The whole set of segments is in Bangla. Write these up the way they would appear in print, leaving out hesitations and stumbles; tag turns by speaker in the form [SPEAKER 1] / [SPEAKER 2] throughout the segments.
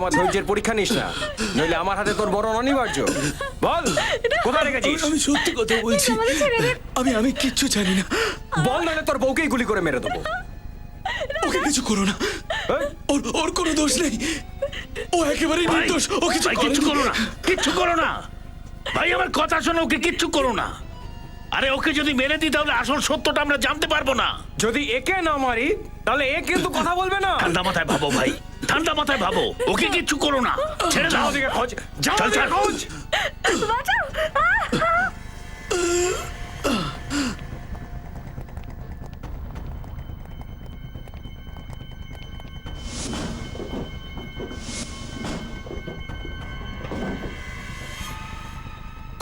[SPEAKER 1] আমার ধৈর্যের পরীক্ষা নিস না, নইলে আমার হাতে তোর বরণ অনিবার্য। বল কোথায় রেখেছিস?
[SPEAKER 2] আমি সত্যি কথা বলছি, আমি কিচ্ছু জানি না।
[SPEAKER 1] বল, নইলে তোর বউকেই গুলি করে মেরে দেবো।
[SPEAKER 2] ওকে কিছু করো না,
[SPEAKER 1] এই,
[SPEAKER 2] ওর কোনো দোষ নেই, ও একেবারে নির্দোষ। ও কিছু
[SPEAKER 3] ভাই কিচ্ছু করো না, কিচ্ছু করো না ভাই, আমার কথা শোনো, ওকে কিচ্ছু করো না। আরে ওকে যদি মেরে দিই তাহলে আসল সত্যটা আমরা জানতে পারবো না।
[SPEAKER 1] যদি একে না মারি তাহলে এ কিন্তু কথা বলবে না।
[SPEAKER 3] ঠান্ডা মাথায় ভাবো ভাই, ঠান্ডা মাথায় ভাবো, ওকে কিচ্ছু করো না, ছেড়ে
[SPEAKER 1] যাও
[SPEAKER 3] দাও।
[SPEAKER 1] ওদিকে খোঁজ, যাও
[SPEAKER 3] চল,
[SPEAKER 1] ওদিকে
[SPEAKER 3] চল।
[SPEAKER 1] খোঁজ।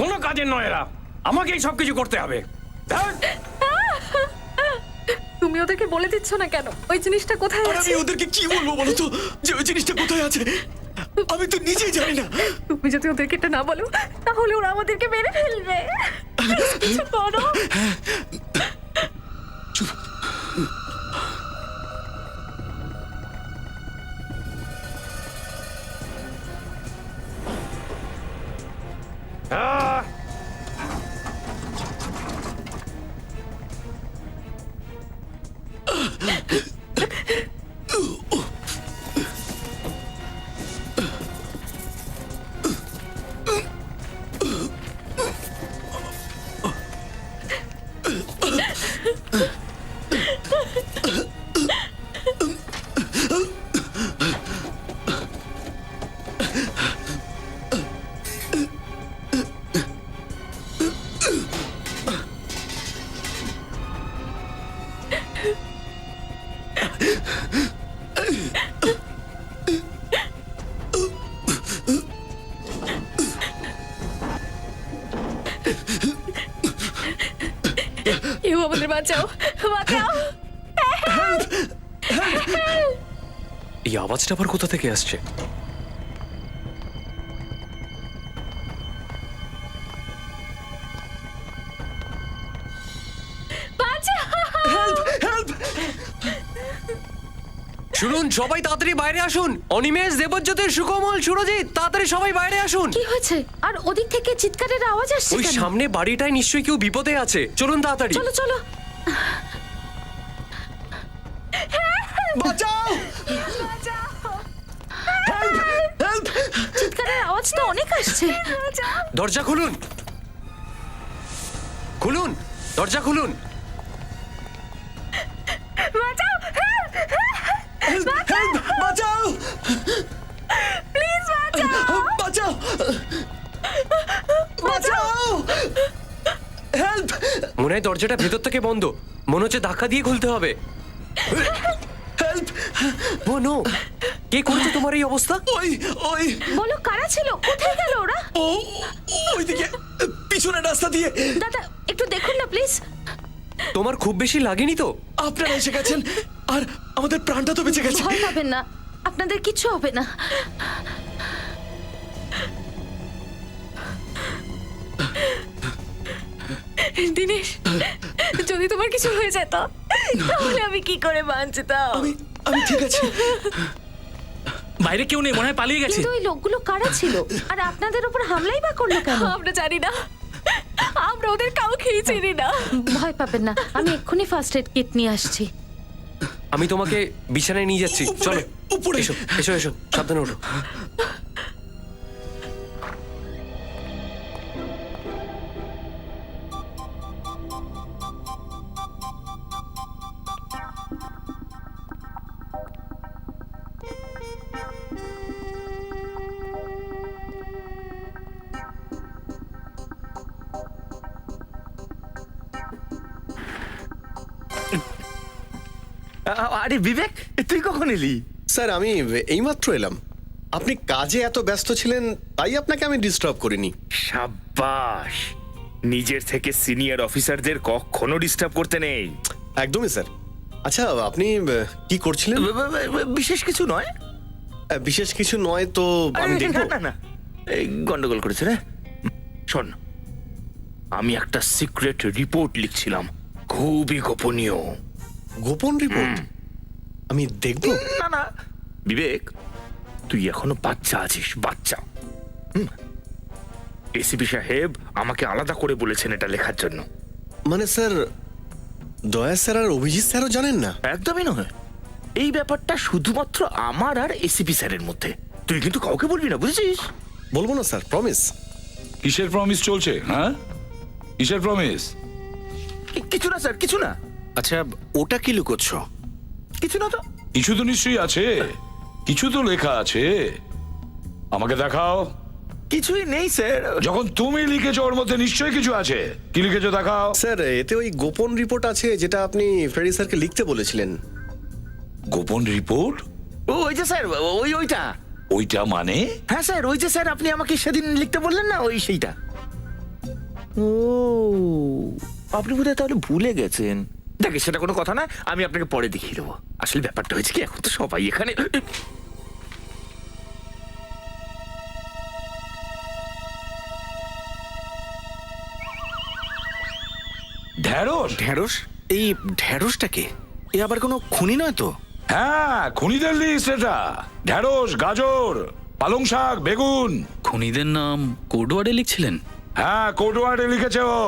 [SPEAKER 1] কোনো কাজের নয় এরা, আমাকেই সবকিছু করতে হবে। ধ্যাৎ।
[SPEAKER 4] তুমি ওদেরকে বলে দিচ্ছ না কেন ওই জিনিসটা কোথায়
[SPEAKER 2] আর
[SPEAKER 4] আছে?
[SPEAKER 2] আমি ওদেরকে কি বলবো বলো তো, যে ওই জিনিসটা কোথায় আছে? আমি তো নিজেই জানি না।
[SPEAKER 4] তুমি যদি ওদেরকে এটা না বলো তাহলে ওরা আমাদেরকে মেরে ফেলবে। কিছু করো।
[SPEAKER 1] আহ!
[SPEAKER 4] কেউ আমাদের বাঁচাও, বাঁচাও।
[SPEAKER 5] এই আওয়াজটা আবার কোথা থেকে আসছে? শুনুন, সবাই তাড়াতাড়ি বাইরে আসুন। অনিমেষ, দেবজ্যোতির, সুকমল, সুরজিৎ, তাড়াতাড়ি সবাই বাইরে আসুন।
[SPEAKER 4] কি হয়েছে? আর ওদিক থেকে চিৎকারের আওয়াজ আসছে
[SPEAKER 5] ওই
[SPEAKER 4] কেন?
[SPEAKER 5] সামনে বাড়িটায় নিশ্চয়ই কেউ বিপদে আছে, চলুন তাড়াতাড়ি।
[SPEAKER 4] চলো চলো।
[SPEAKER 2] বাঁচাও!
[SPEAKER 4] চিৎকারের আওয়াজ তো অনেক আসছে।
[SPEAKER 5] দরজা খুলুন, খুলুন, দরজা খুলুন।
[SPEAKER 4] বাঁচাও,
[SPEAKER 2] বাঁচাও!
[SPEAKER 4] প্লিজ বাঁচাও।
[SPEAKER 2] বাঁচাও! বাঁচাও! হেল্প!
[SPEAKER 5] মনে হয় দরজাটা ভেতর থেকে বন্ধ, মনে হচ্ছে ধাক্কা দিয়ে খুলতে হবে।
[SPEAKER 2] হেল্প!
[SPEAKER 5] ও নো, কে করেছে তোমার এই অবস্থা?
[SPEAKER 2] ওই
[SPEAKER 4] বলো কারা ছিল? কোথায় গেল ওরা?
[SPEAKER 2] ও ওইদিকে পিছনের রাস্তা দিয়ে।
[SPEAKER 4] দাদা একটু দেখুন না প্লিজ।
[SPEAKER 5] তোমার খুব বেশি লাগেনি তো?
[SPEAKER 2] আপনারা এসে গেছেন আর আমাদের প্রাণটা তো বেঁচে গেছে।
[SPEAKER 4] ভয় পাবেন না, আপনাদের কিচ্ছু হবে না। দিনেশ, যদি তোমার কিছু হয়ে যেত তাহলে আমি কি করে বাঁচতাম?
[SPEAKER 2] আমি ঠিক আছে।
[SPEAKER 3] বাইরে কেউ নেই, মনে হয় পালিয়ে গেছে।
[SPEAKER 4] কিন্তু ওই লোকগুলো কারা ছিল আর আপনাদের উপর হামলাই বা করলো কেন? আমরা জানি না, আমরা ওদের কাউকেই চিনি না। ভয় পাবেন না, আমি এক্ষুনি ফার্স্ট এড কিট নিয়ে আসছি।
[SPEAKER 5] আমি তোমাকে বিছানায় নিয়ে যাচ্ছি, চলো।
[SPEAKER 2] উপরে।
[SPEAKER 5] এসো এসো এসো, সাবধানে ওঠো।
[SPEAKER 6] আরে বিবেক, তুই কখন এলি?
[SPEAKER 7] স্যার, আমি এইমাত্র এলাম। আপনি কাজে এত ব্যস্ত ছিলেন তাই আপনাকে আমি ডিস্টার্ব করিনি।
[SPEAKER 6] সাব্বাস, নিজের থেকে সিনিয়র অফিসারদের কখনো ডিস্টার্ব করতে নেই।
[SPEAKER 7] একদমই স্যার। আচ্ছা, আপনি কি করছিলেন?
[SPEAKER 6] বিশেষ কিছু নয়।
[SPEAKER 7] বিশেষ কিছু নয় তো আমি
[SPEAKER 6] আরে,
[SPEAKER 7] দেখব।
[SPEAKER 6] না না না, এই গন্ডগোল করেছে রে। শোন, আমি একটা সিক্রেট রিপোর্ট লিখছিলাম, খুবই গোপনীয়।
[SPEAKER 7] গোপন রিপোর্ট? আমি দেখব।
[SPEAKER 6] না না বিবেক, তুই এখনো বাচ্চা আছিস, বাচ্চা। এসিপি সাহেব আমাকে আলাদা করে বলেছেন এটা লেখার জন্য।
[SPEAKER 7] মানে স্যার, দয়া স্যার আর অভিজিৎ স্যারও জানেন না?
[SPEAKER 6] একদমই নয়, এই ব্যাপারটা শুধুমাত্র আমার আর এসিপি স্যারের মধ্যে। তুই কিন্তু কাউকে বলবি না, বুঝেছিস?
[SPEAKER 7] বলবো না স্যার, প্রমিস।
[SPEAKER 8] কিসের প্রমিস চলছে? হ্যাঁ, কিসের প্রমিস?
[SPEAKER 6] কিছু না স্যার, কিছু না।
[SPEAKER 2] আচ্ছা, ওটা কি লুকোচ্ছ?
[SPEAKER 6] কিছু না তো।
[SPEAKER 8] কিছু তো নিশ্চয়ই আছে, কিছু তো লেখা আছে। আমাকে দেখাও।
[SPEAKER 6] কিছুই নেই স্যার।
[SPEAKER 8] যখন তুমি লিখেছো ওর মধ্যে নিশ্চয়ই কিছু আছে। কি লিখেছো দেখাও।
[SPEAKER 7] স্যার, এতে ওই গোপন রিপোর্ট আছে যেটা আপনি ফ্রেডি স্যারকে লিখতে বলেছিলেন।
[SPEAKER 8] গোপন রিপোর্ট?
[SPEAKER 6] ওই যে স্যার, ওইটা।
[SPEAKER 8] ওইটা মানে?
[SPEAKER 6] হ্যাঁ স্যার, ওই যে স্যার আপনি আমাকে সেদিন লিখতে বললেন না, ওই সেইটা। ও, আপনি বোধহয় তাহলে ভুলে গেছেন। দেখে সেটা কোনো কথা না, আমি আপনাকে পরে দেখিয়ে দেবো। আসলে ব্যাপারটা হয়েছে কি, এখন তো সবাই এখানে।
[SPEAKER 8] ঢ্যাঁড়স?
[SPEAKER 2] ঢ্যাঁড়স? এই ঢ্যাঁড়সটা কে? এ আবার কোনো খুনি নয় তো?
[SPEAKER 8] হ্যাঁ, খুনিদের লিস্ট এটা। ঢ্যাঁড়স, গাজর, পালং শাক, বেগুন।
[SPEAKER 9] খুনিদের নাম কোডওয়ার্ডে লিখছিলেন?
[SPEAKER 8] হ্যাঁ, কোডওয়ার্ডে লিখেছে ও।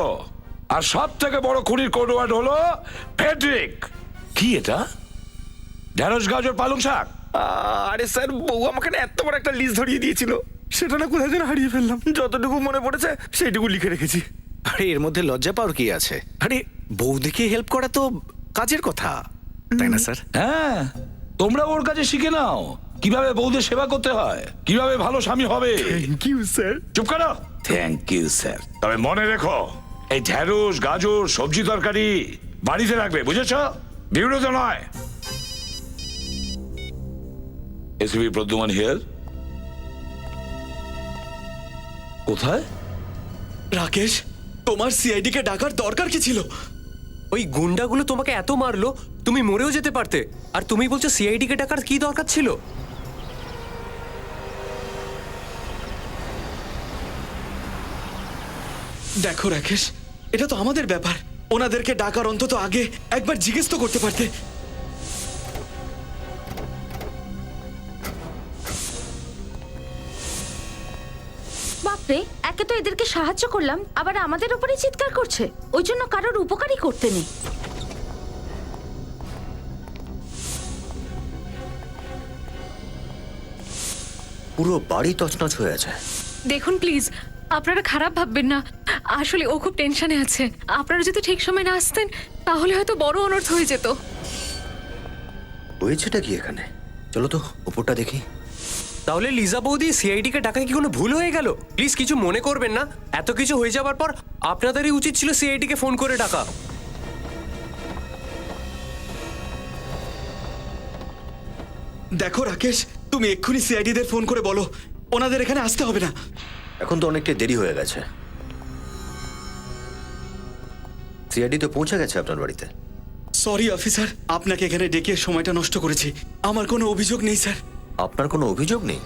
[SPEAKER 8] আর সব থেকে বড় খুনির কোডওয়ার্ড হলো ফেডরিক। কি এটা? ঢ্যাঁড়স, গাজর, পালং শাক?
[SPEAKER 6] আরে স্যার, বউ আমাকে না এত বড় একটা লিস্ট ধরিয়ে দিয়েছিল, সেটা না কোথায় যেন হারিয়ে ফেললাম। যতটুকু মনে পড়েছে সেইটুকু লিখে রেখেছি।
[SPEAKER 2] আরে এর মধ্যে লজ্জা পাওয়ার কি আছে? আরে বৌদিকে হেল্প করা তো কাজের কথা, তাই না স্যার?
[SPEAKER 8] হ্যাঁ, তোমরা ওর কাছে শিখে নাও কিভাবে বউদের সেবা করতে হয়, কিভাবে ভালো স্বামী হবে।
[SPEAKER 6] Thank you sir.
[SPEAKER 8] চুপ করো। Thank you sir. তবে মনে রেখো, এই ঢ্যাঁড়স, গাজর, সবজি তরকারি বাড়িতে রাখবে, বুঝেছো? বিউরোতে নয়। SB Pradyuman here. কোথায়?
[SPEAKER 2] রাকেশ, তোমার সিআইডি কে ডাকার দরকার কি ছিল?
[SPEAKER 5] ওই গুন্ডাগুলো তোমাকে এত মারলো, তুমি মরেও যেতে পারতে। আর তুমি বলছো সিআইডি কে ডাকার কি দরকার ছিল?
[SPEAKER 2] দেখো রাকেশ, এটা তো আমাদের ব্যাপার। ওনাদেরকে ডাকার অন্তত আগে একবার জিজ্ঞেস তো করতে পারতে।
[SPEAKER 4] বাপরে, একে তো এদেরকে সাহায্য করলাম, আবার আমাদের উপরেই চিৎকার করছে। ওই জন্য কারোর উপকারই করতে নেই।
[SPEAKER 10] পুরো বাড়ি তছনছ হয়ে আছে।
[SPEAKER 11] দেখুন প্লিজ, আপনারা খারাপ ভাববেন না। আসলে ও খুব টেনশনে আছে। আপনারা যদি ঠিক সময় না আসতেন তাহলে হয়তো বড় অনর্থ হয়ে যেত।
[SPEAKER 10] হয়েছেটা কি এখানে? চলো তো উপরটা দেখি।
[SPEAKER 5] তাহলে লিজা বৌদি সিআইডি কে ডাকায় কি কোনো ভুল হয়ে গেল? প্লিজ কিছু মনে করবেন না। এত কিছু হয়ে যাবার পর আপনাদেরই উচিত ছিল সিআইডি কে ফোন করে ডাকা।
[SPEAKER 2] দেখো রাকেশ, তুমি এক্ষুনি সিআইডি দের ফোন করে বলো ওনাদের এখানে আসতে হবে না।
[SPEAKER 10] এখন তো অনেকটা দেরি হয়ে গেছে। সিআইডি তো পৌঁছে গেছে আপনার বাড়িতে।
[SPEAKER 2] সরি অফিসার, আপনাকে এখানে ডেকে সময়টা নষ্ট করেছি। আমার কোনো অভিযোগ নেই স্যার।
[SPEAKER 10] আপনার কোনো অভিযোগ নেই?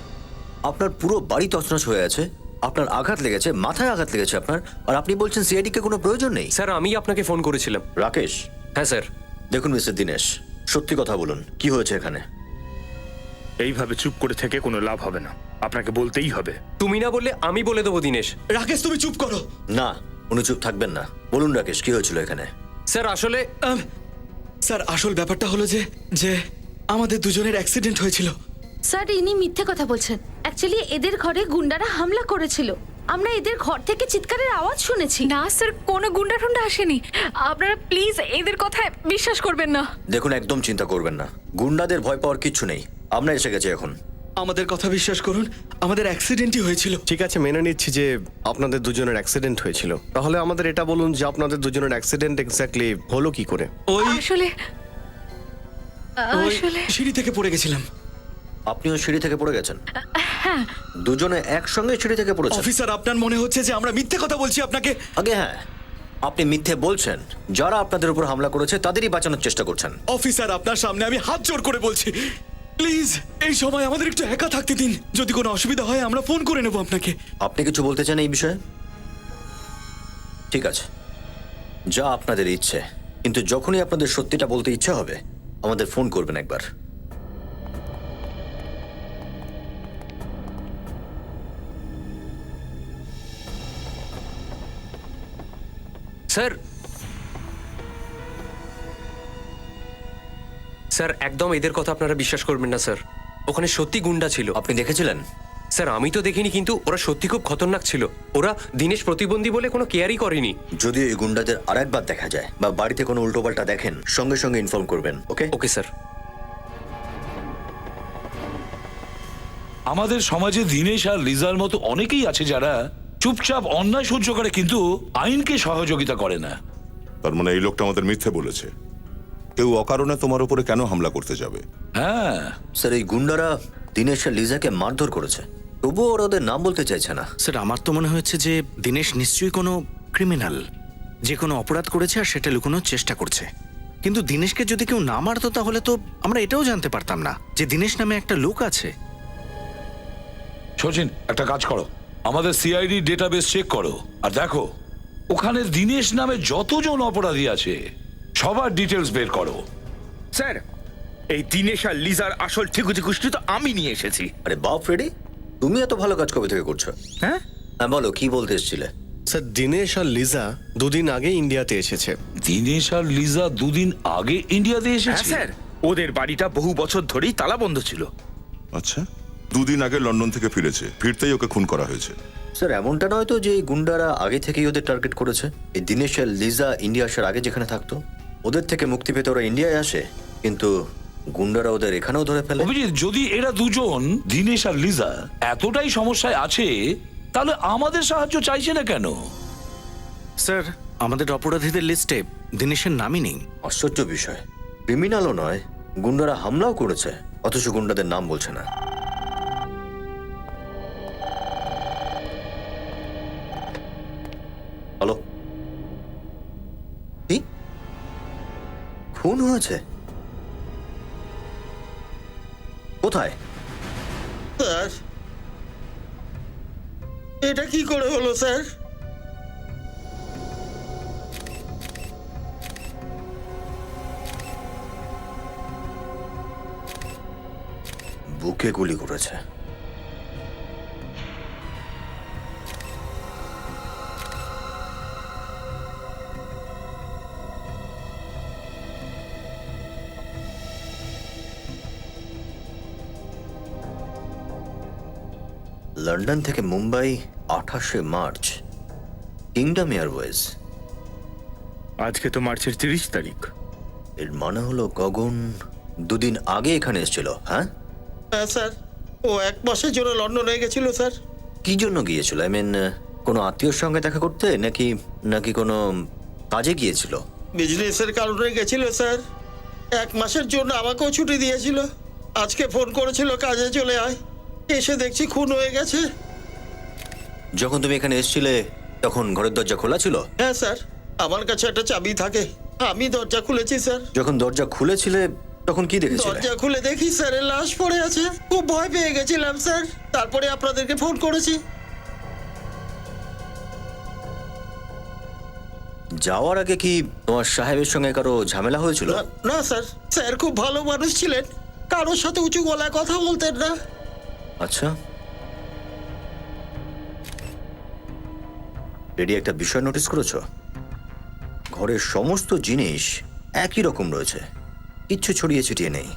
[SPEAKER 10] আপনার পুরো বাড়ি তছনছ হয়ে আছে, আপনার আঘাত লেগেছে, মাথায় আঘাত লেগেছে আপনার, আর আপনি বলছেন সিআইডি কে কোনো প্রয়োজন নেই?
[SPEAKER 5] স্যার, আমি আপনাকে ফোন করেছিলাম।
[SPEAKER 10] রাকেশ।
[SPEAKER 5] হ্যাঁ স্যার।
[SPEAKER 10] দেখুন মিস্টার দীনেশ, সত্যি কথা বলুন, কি হয়েছে এখানে?
[SPEAKER 6] এইভাবে চুপ করে থেকে কোনো লাভ হবে না, আপনাকে বলতেই হবে।
[SPEAKER 5] তুমি না বললে আমি বলে দেবো দীনেশ।
[SPEAKER 2] রাকেশ, তুমি চুপ করো।
[SPEAKER 10] না, উনি চুপ থাকবেন না। বলুন রাকেশ, কি হয়েছিল এখানে?
[SPEAKER 5] স্যার আসলে
[SPEAKER 2] স্যার, আসল ব্যাপারটা হলো যে যে আমাদের দুজনের অ্যাক্সিডেন্ট হয়েছিল।
[SPEAKER 4] স্যার, ইনি মিথ্যে কথা বলছেন। অ্যাকচুয়ালি এদের ঘরে গুন্ডারা হামলা করেছিল। আমরা এদের ঘর থেকে চিৎকারের আওয়াজ শুনেছি।
[SPEAKER 11] না স্যার, কোনো গুন্ডা টুন্ডা আসেনি। আপনারা প্লিজ এদের কথায় বিশ্বাস করবেন না।
[SPEAKER 10] দেখুন, একদম চিন্তা করবেন না, গুন্ডাদের ভয় পাওয়ার কিচ্ছু নেই। আমরা এসে গেছি এখন।
[SPEAKER 2] আমাদের কথা বিশ্বাস করুন, আমাদের অ্যাক্সিডেন্টই হয়েছিল।
[SPEAKER 7] ঠিক আছে, মেনে নিচ্ছি যে আপনাদের দুজনের অ্যাক্সিডেন্ট হয়েছিল। তাহলে আমাদের এটা বলুন যে আপনাদের দুজনের অ্যাক্সিডেন্ট এক্স্যাক্টলি হলো কি করে?
[SPEAKER 2] ওই
[SPEAKER 11] আসলে
[SPEAKER 2] ওই সিঁড়ি থেকে পড়ে গেছিলাম।
[SPEAKER 10] আপনিও সিঁড়ি থেকে পড়ে গেছেন? দুজনে একসঙ্গে সিঁড়ি থেকে পড়েছেন?
[SPEAKER 2] অফিসার, আপনার মনে হচ্ছে যে আমরা মিথ্যে কথা বলছি আপনাকে।
[SPEAKER 10] আগে হ্যাঁ, আপনি মিথ্যে বলছেন। যারা আপনাদের উপর হামলা করেছে তাদেরই বাঁচানোর চেষ্টা করছেন।
[SPEAKER 2] অফিসার, আপনার সামনে আমি হাত জোড় করে বলছি, প্লিজ এই সময় আমাদের একটু একা থাকতে দিন। যদি কোনো অসুবিধা হয় আমরা ফোন করে নেব আপনাকে।
[SPEAKER 10] আপনি কিছু বলতে চান এই বিষয়ে? ঠিক আছে, যা আপনাদের ইচ্ছে, কিন্তু যখনই আপনাদের সত্যিটা বলতে ইচ্ছা হবে আমাদের ফোন করবেন একবার।
[SPEAKER 5] স্যার স্যার একদম এদের কথা আপনারা বিশ্বাস করবেন না স্যার। ওখানে সত্যি গুন্ডা ছিল।
[SPEAKER 10] আপনি দেখেছিলেন?
[SPEAKER 5] স্যার আমি তো দেখিনি, কিন্তু ওরা সত্যি খুব খতরনাক ছিল। ওরা দিনেশ প্রতিবন্ধী বলে কোনো কেয়ারই করেনি।
[SPEAKER 10] যদি এই গুন্ডাদের আরেকবার দেখা যায় বা বাড়িতে কোনো উল্টোপাল্টা দেখেন, সঙ্গে সঙ্গে ইনফর্ম করবেন, ওকে?
[SPEAKER 5] Okay sir.
[SPEAKER 8] আমাদের সমাজে দীনেশ আর লিজার মতো অনেকেই আছে যারা চুপচাপ অন্যায় সহ্য করে কিন্তু আইনকে সহযোগিতা করে না।
[SPEAKER 12] তার মানে এই লোকটা আমাদের মিথ্যে বলেছে। কেউ অকারণে তোমার উপরে কেন হামলা করতে যাবে?
[SPEAKER 8] হ্যাঁ,
[SPEAKER 10] স্যার এই গুন্ডারা দিনেশ আর লিজাকে মারধর করেছে, তবুও ওরা ওদের নাম বলতে চাইছে না।
[SPEAKER 6] স্যার আমার তো মনে হচ্ছে যে দিনেশ নিশ্চয়ই কোনো ক্রিমিনাল, যে কোনো অপরাধ করেছে আর সেটা লুকানোর চেষ্টা করছে। কিন্তু দিনেশকে যদি কেউ না মারতো তাহলে তো আমরা এটাও জানতে পারতাম না যে দিনেশ নামে একটা লোক আছে।
[SPEAKER 8] সচিন একটা কাজ করো, আমাদের সিআইডি ডেটাবেস চেক করো আর দেখো ওখানে দীনেশ নামে যতজন অপরাধী আছে সবার ডিটেলস বের করো।
[SPEAKER 6] স্যার এই দিনেশ আর লিজার আসল ঠিকুজি কুষ্টি তো আমি নিয়ে এসেছি।
[SPEAKER 10] আরে বাপ ফ্রেডি, তুমি এত ভালো কাজ কবে থেকে করছো?
[SPEAKER 6] হ্যাঁ
[SPEAKER 10] হ্যাঁ বলো, কি বলতে এসেছিলে?
[SPEAKER 7] স্যার দিনেশ আর লিজা দুদিন আগে ইন্ডিয়াতে এসেছে।
[SPEAKER 8] দীনেশ আর লিজা দুদিন আগে ইন্ডিয়াতে
[SPEAKER 6] হ্যাঁ
[SPEAKER 8] এসেছে?
[SPEAKER 6] স্যার, ওদের বাড়িটা বহু বছর ধরেই তালা বন্ধ ছিল।
[SPEAKER 12] আচ্ছা, দুদিন আগে লন্ডন থেকে ফিরেছে, ফিরতেই ওকে খুন করা হয়েছে।
[SPEAKER 10] স্যার এমনটা নয় তো যে এই গুন্ডারা আগে থেকেই ওদের টার্গেট করেছে? এই দিনেশ আর লিজা ইন্ডিয়া আসার আগে যেখানে থাকতো, ওদের থেকে মুক্তি পেতে ওরা ইন্ডিয়ায় আসে, কিন্তু গুন্ডারা ওদের এখানেও ধরে ফেলে।
[SPEAKER 8] অভিজিৎ, যদি এরা দুজন দীনেশ আর লিজা এতটাই সমস্যায় আছে তাহলে আমাদের সাহায্য চাইছে না কেন?
[SPEAKER 6] স্যার আমাদের অপরাধীদের লিস্টে দিনেশের নামই নেই।
[SPEAKER 10] আশ্চর্য বিষয়, ক্রিমিনালও নয়, গুন্ডারা হামলাও করেছে, অথচ গুন্ডাদের নাম বলছে না। হ্যালো, কি খুন হয়েছে? কোথায়?
[SPEAKER 13] স্যার এটা কি করে হলো স্যার?
[SPEAKER 10] বুকে গুলি করেছে। লন্ডন থেকে মুম্বাই 28শে মার্চ, কিংডম এয়ারওয়েজ।
[SPEAKER 6] আজকে তো মার্চের 30 তারিখ।
[SPEAKER 10] এর মানে হলো গগন দুদিন আগে এখানে এসেছিল। হ্যাঁ
[SPEAKER 13] হ্যাঁ স্যার, ও 1 মাসের জন্য লন্ডনে গেছিল স্যার।
[SPEAKER 10] কি জন্য গিয়েছিল? আই মিন কোনো আত্মীয়র সঙ্গে দেখা করতে, নাকি নাকি কোনো কাজে গিয়েছিল?
[SPEAKER 13] বিজনেসের কারণে গেছিল স্যার। 1 মাসের জন্য আমাকেও ছুটি দিয়েছিল। আজকে ফোন করেছিল কাজে চলে আয়, এসে দেখছি খুন হয়ে গেছে।
[SPEAKER 10] যখন তুমি এখানে এসেছিলে তখন ঘরের দরজা খোলা ছিল?
[SPEAKER 13] হ্যাঁ স্যার, আমার কাছে একটা চাবি থাকে, আমি দরজা খুলেছি স্যার।
[SPEAKER 10] যখন দরজা খুলেছিলে তখন কি দেখেছিলে?
[SPEAKER 13] দরজা খুলে দেখি স্যারের লাশ পড়ে আছে। খুব ভয় পেয়ে গেছিলাম স্যার, তারপরে আপনাদেরকে ফোন করেছি।
[SPEAKER 10] যাওয়ার আগে কি তোমার সাহেবের সঙ্গে কারো ঝামেলা হয়েছিল?
[SPEAKER 13] না স্যার, স্যার খুব ভালো মানুষ ছিলেন, কারোর সাথে উঁচু গলায় কথা বলতেন না।
[SPEAKER 10] আচ্ছা, রেডি, একটা বিষয় নোটিস করেছো? ঘরের সমস্ত জিনিস একই রকম রয়েছে, কিচ্ছু ছড়িয়ে ছিটিয়ে নেই।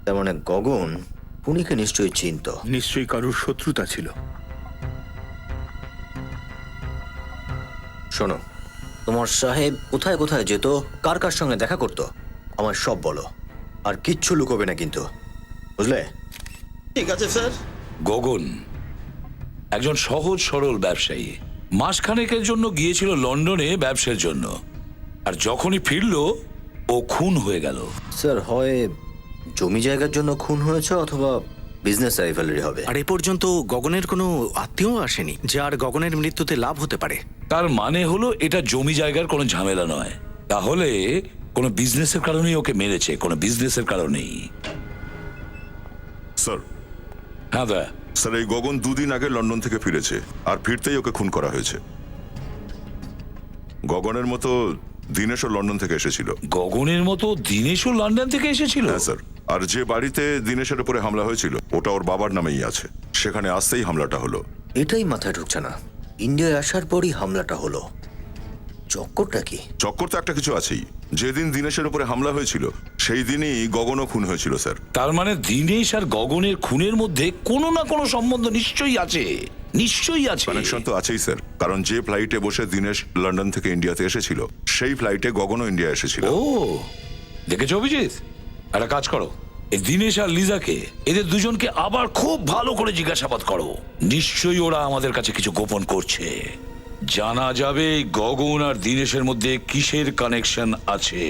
[SPEAKER 10] তার মানে গগন খুনিকে নিশ্চয়ই চিনত।
[SPEAKER 6] নিশ্চয়ই কারোর শত্রুতা ছিল।
[SPEAKER 10] শোনো, তোমার সাহেব কোথায় কোথায় যেত, কার কার সঙ্গে দেখা করতো, আমার সব বলো, আর কিচ্ছু লুকোবে না কিন্তু, বুঝলে?
[SPEAKER 13] ঠিক আছে স্যার।
[SPEAKER 8] গগন একজন সহজ সরল ব্যবসায়ী, মাসখানেকের জন্য গিয়েছিল লন্ডনে ব্যবসার জন্য, আর যখনই ফিরলো ও খুন হয়ে গেল।
[SPEAKER 10] স্যার হয় জমি জায়গার জন্য খুন হয়েছে অথবা বিজনেস রাইভালরি হবে।
[SPEAKER 6] আর এ পর্যন্ত গগনের কোনো আত্মীয় আসেনি যার গগনের মৃত্যুতে লাভ হতে পারে।
[SPEAKER 8] তার মানে হলো এটা জমি জায়গার কোনো ঝামেলা নয়, তাহলে কোনো বিজনেসের কারণেই ওকে মেরেছে, কোনো বিজনেসের কারণেই।
[SPEAKER 12] স্যার,
[SPEAKER 8] হ্যাঁ দা
[SPEAKER 12] স্যার এই গগন দুদিন আগে লন্ডন থেকে ফিরেছে আর ফিরতেই ওকে খুন করা হয়েছে। গগনের মতো দিনেশও লন্ডন থেকে এসেছিল।
[SPEAKER 8] গগনের মতো দিনেশও লন্ডন থেকে এসেছিল?
[SPEAKER 12] হ্যাঁ স্যার, আর যে বাড়িতে দিনেশের উপরে হামলা হয়েছিল ওটা ওর বাবার নামেই আছে, সেখানে আসতেই হামলাটা হলো।
[SPEAKER 10] এটাই মাথায় ঢুকছে না, ইন্ডিয়ায় আসার পরই হামলাটা হলো। চক্করটা কি?
[SPEAKER 12] চক্কর তো একটা কিছু আছেই। যেদিন দিনেশের উপরে হামলা হয়েছিল সেই দিনই গগনও খুন হয়েছিল স্যার।
[SPEAKER 8] তার মানে দিনেশ আর গগনের খুনের মধ্যে কোনো না কোনো সম্বন্ধ নিশ্চয়ই আছে, নিশ্চয়ই আছে।
[SPEAKER 12] কানেকশন তো আছেই স্যার, কারণ যে ফ্লাইটে বসে দিনেশ লন্ডন থেকে ইন্ডিয়াতে এসেছিল সেই ফ্লাইটে গগনও ইন্ডিয়া এসেছিল।
[SPEAKER 8] ও দেখেছো অভিজিৎ, একটা কাজ করো, এই দিনেশ আর লিজাকে, এদের দুজনকে আবার খুব ভালো করে জিজ্ঞাসাবাদ করো। নিশ্চয়ই ওরা আমাদের কাছে কিছু গোপন করছে। জানা যাবে এই গগন আর দিনেশের মধ্যে কিসের কানেকশন আছে।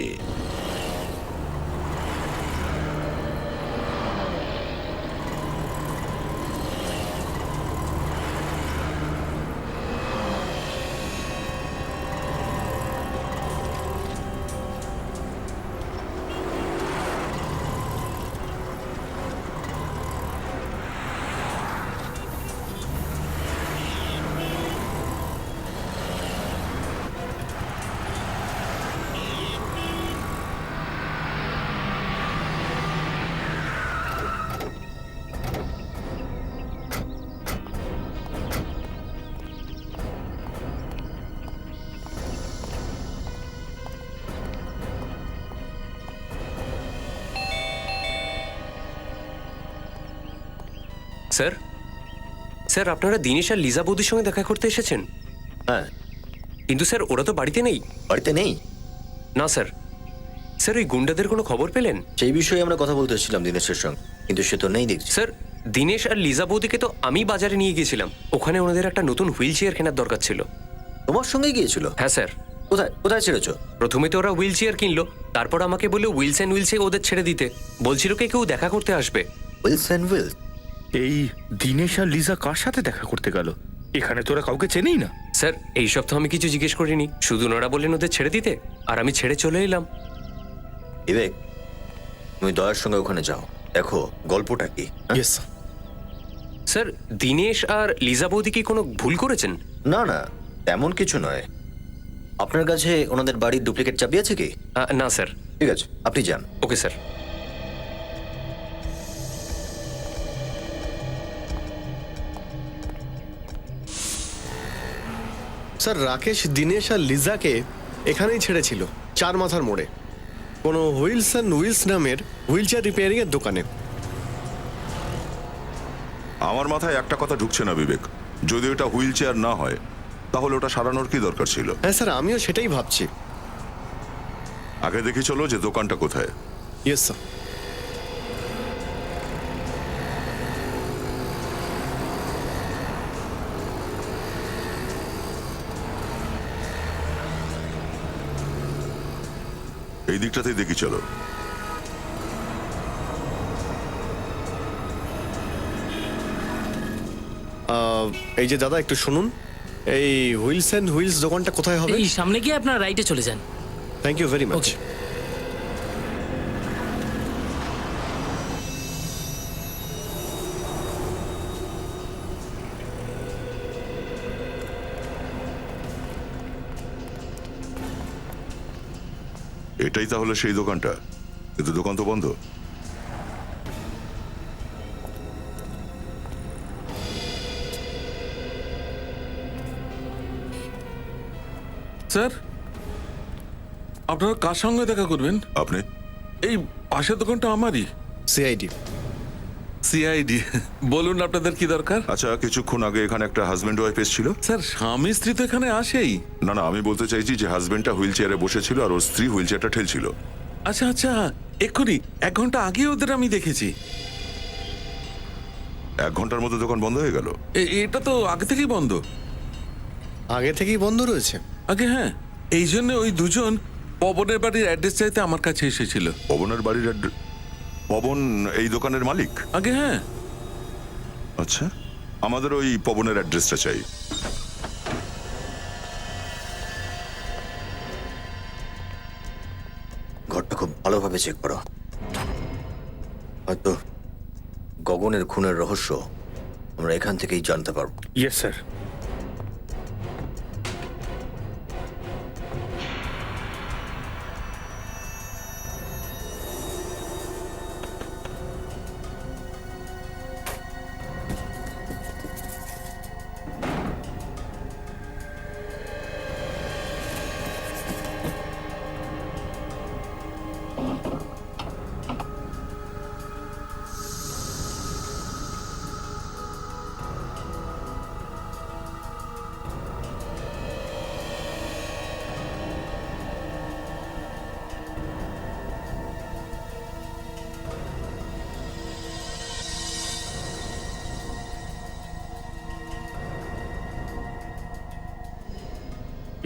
[SPEAKER 5] স্যার, স্যার আপনারা দিনেশ আর লিজা বৌদির সঙ্গে দেখা করতে এসেছেন?
[SPEAKER 10] হ্যাঁ।
[SPEAKER 5] কিন্তু স্যার ওরা তো বাড়িতে নেই।
[SPEAKER 10] বাড়িতে নেই?
[SPEAKER 5] না স্যার। স্যার ওই গুন্ডাদের কোনো খবর পেলেন?
[SPEAKER 10] সেই বিষয়ে আমরা কথা বলতে এসেছিলাম দিনেশের সঙ্গে, কিন্তু সে তো নেই দেখছি।
[SPEAKER 5] স্যার দিনেশ আর লিজা বৌদিকে তো আমি বাজারে নিয়ে গিয়েছিলাম, ওখানে ওনাদের একটা নতুন হুইল চেয়ার কেনার দরকার ছিল।
[SPEAKER 10] তোমার সঙ্গে গিয়েছিল?
[SPEAKER 5] হ্যাঁ স্যার।
[SPEAKER 10] কোথায় কোথায় ছেড়েছো?
[SPEAKER 5] প্রথমে তো ওরা হুইল চেয়ার কিনলো, তারপর আমাকে বললো হুইলস অ্যান্ড হুইলসে ওদের ছেড়ে দিতে, বলছিল কি কেউ দেখা করতে আসবে।
[SPEAKER 10] Wheels and wheels?
[SPEAKER 6] এই দিনেশ আর লিজা কার সাথে দেখা করতে গেল? এখানে তোরা কাউকে চেনেই না।
[SPEAKER 5] স্যার এইসব তো আমি কিছু জিজ্ঞেস করিনি, শুধু ওনারা বললেন ওদের ছেড়ে দিতে, আর আমি ছেড়ে চলে এলাম।
[SPEAKER 10] বিবেক, তুমি দয়ার সঙ্গে ওখানে যাও, দেখো গল্পটা কি।
[SPEAKER 6] ইয়েস
[SPEAKER 5] স্যার দিনেশ আর লিজা বৌদি কি কোনো ভুল করেছেন?
[SPEAKER 10] না না, তেমন কিছু নয়। আপনার কাছে ওনাদের বাড়ির ডুপ্লিকেট চাবি আছে কি?
[SPEAKER 5] না স্যার।
[SPEAKER 10] ঠিক আছে, আপনি যান।
[SPEAKER 5] Okay sir.
[SPEAKER 7] Sir Rakesh Dinesh আর লিজাকে এখানেই ছেড়েছিল, চার মাথার মোড়ে, কোনো হুইলস অ্যান্ড হুইলস নামের হুইল চেয়ার রিপেয়ারিং এর দোকানে।
[SPEAKER 12] আমার মাথায় একটা কথা ঢুকছে না বিবেক, যদি ওটা হুইল চেয়ার না হয় তাহলে ওটা সারানোর কি দরকার ছিল?
[SPEAKER 7] হ্যাঁ স্যার, আমিও সেটাই ভাবছি।
[SPEAKER 12] আগে দেখি চলো যে দোকানটা কোথায়।
[SPEAKER 7] Yes sir.
[SPEAKER 12] এই দিকটাতেই দেখি চলো।
[SPEAKER 7] এই যে দাদা একটু শুনুন, এই হুইলস অ্যান্ড হুইলস দোকানটা কোথায় হবে?
[SPEAKER 14] এই সামনে গিয়ে আপনার রাইটে চলে যান।
[SPEAKER 7] Thank you very much.
[SPEAKER 12] এটাই তাহলে সেই দোকানটা, কিন্তু দোকান তো বন্ধ।
[SPEAKER 2] স্যার, আপনারা কার সঙ্গে দেখা করবেন?
[SPEAKER 12] আপনি?
[SPEAKER 2] এই পাশের দোকানটা আমারই।
[SPEAKER 7] সিআইডি।
[SPEAKER 2] সিআইডি, বলুন আপনাদের কি দরকার?
[SPEAKER 12] আচ্ছা, কিছুক্ষণ আগে এখানে একটা হাজবেন্ড ওয়াইফ এসেছিল।
[SPEAKER 2] স্যার স্বামী স্ত্রী তো এখানে আসেই।
[SPEAKER 12] না না, আমি বলতে চাইছি যে হাজবেন্ডটা হুইল চেয়ারে বসেছিল আর ওর স্ত্রী হুইল চেয়ারটা ঠেলছিল।
[SPEAKER 2] আচ্ছা আচ্ছা, এক্ষুনি 1 ঘন্টা আগে ওদের আমি দেখেছি।
[SPEAKER 12] 1 ঘন্টার মধ্যে দোকান বন্ধ হয়ে গেল?
[SPEAKER 2] এটা তো আগে থেকেই বন্ধ।
[SPEAKER 7] আগে থেকেই বন্ধ রয়েছে?
[SPEAKER 2] আগে হ্যাঁ, এই জন্য ওই দুজন পবনের বাড়ির অ্যাড্রেস চাইতে আমার কাছে এসেছিল।
[SPEAKER 12] পবনের বাড়ির পবন এই দোকানের মালিক?
[SPEAKER 2] আগে হ্যাঁ।
[SPEAKER 12] আচ্ছা, আমাদের ওই পবনের অ্যাড্রেসটা চাই।
[SPEAKER 10] ঘরটা খুব ভালোভাবে চেক করো, হয়তো গগনের খুনের রহস্য আমরা এখান থেকেই জানতে পারবো।
[SPEAKER 6] Yes sir.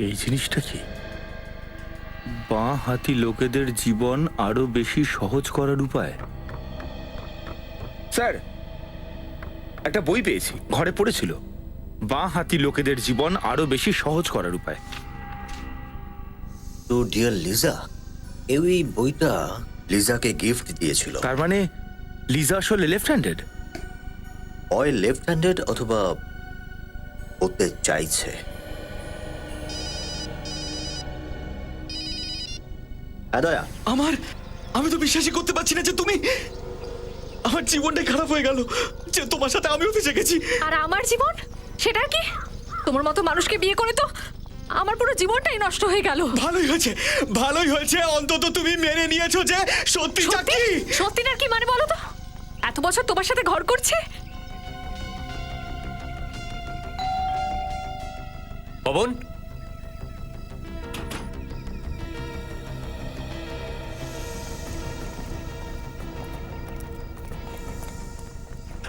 [SPEAKER 6] এই জিনিসটা কি? বাঁ হাতি লোকেদের জীবন আরো বেশি সহজ করার উপায়। স্যার, একটা বই পেয়েছি, ঘরে পড়েছিল। বাঁ হাতি লোকেদের জীবন আরো বেশি সহজ করার উপায়।
[SPEAKER 10] তো ডিয়ার লিজা, এই বইটা লিজাকে গিফট দিয়েছিল।
[SPEAKER 6] তার মানে লিজা আসলে লেফট হ্যান্ডেড?
[SPEAKER 10] হয় লেফট হ্যান্ডেড অথবা হতে চাইছে। হ্যাঁ দয়া,
[SPEAKER 2] আমি তো বিশ্বাসই করতে পারছি না যে তুমি, আমার জীবনটাই খারাপ হয়ে গেল যে তোমার সাথে আমি হতে চেয়েছি।
[SPEAKER 11] আর আমার জীবন সেটা কি? তোমার মতো মানুষকে বিয়ে করে তো আমার পুরো জীবনটাই নষ্ট হয়ে গেল।
[SPEAKER 2] ভালোই হয়েছে অন্তত তুমি মেনে নিয়েছো যে সত্যিটা কি।
[SPEAKER 11] সত্যিটার কি মানে বলো তো? এত বছর তোমার সাথে ঘর করছে।
[SPEAKER 5] পবন,